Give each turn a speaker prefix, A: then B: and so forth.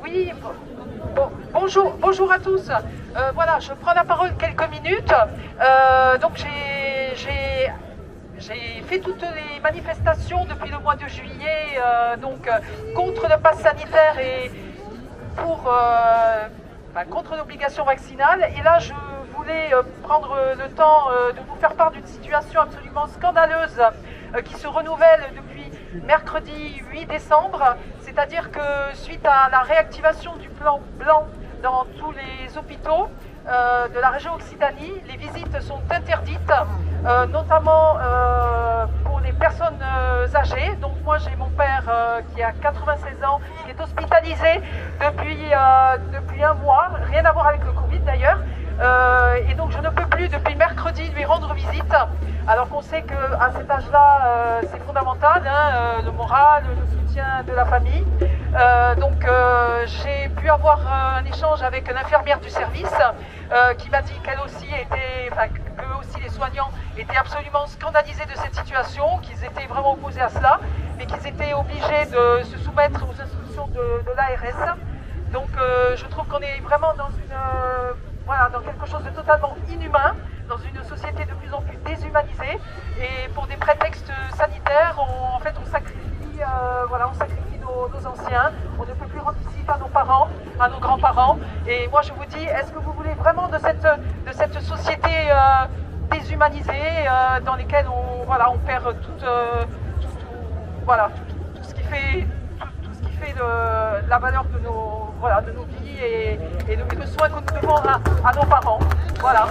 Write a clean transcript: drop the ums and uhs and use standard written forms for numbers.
A: Oui, bonjour à tous. Voilà, je prends la parole quelques minutes. Donc j'ai fait toutes les manifestations depuis le mois de juillet contre le pass sanitaire et contre l'obligation vaccinale. Et là, je voulais prendre le temps de vous faire part d'une situation absolument scandaleuse qui se renouvelle depuis mercredi 8 décembre. C'est-à-dire que suite à la réactivation du plan blanc dans tous les hôpitaux de la région Occitanie, les visites sont interdites, notamment pour les personnes âgées. Donc moi j'ai mon père qui a 96 ans, qui est hospitalisé depuis un mois, rien à voir avec le Covid d'ailleurs. Et donc je ne peux plus depuis mercredi lui rendre visite, alors qu'on sait qu'à cet âge-là c'est fondamental, le moral, le soutien de la famille. J'ai pu avoir un échange avec une infirmière du service qui m'a dit qu'elle aussi qu'eux aussi les soignants étaient absolument scandalisés de cette situation, qu'ils étaient vraiment opposés à cela, mais qu'ils étaient obligés de se soumettre aux instructions de l'ARS. Donc je trouve qu'on est vraiment dans dans quelque chose de totalement inhumain, dans une société de plus en plus déshumanisée, et pour des prétextes sanitaires, on sacrifie, on sacrifie nos anciens, on ne peut plus rendre visite à nos parents, à nos grands-parents. Et moi je vous dis, est-ce que vous voulez vraiment de cette société déshumanisée dans laquelle on perd tout ce qui fait la valeur de nos vies et le soin que nous devons à nos parents. Voilà.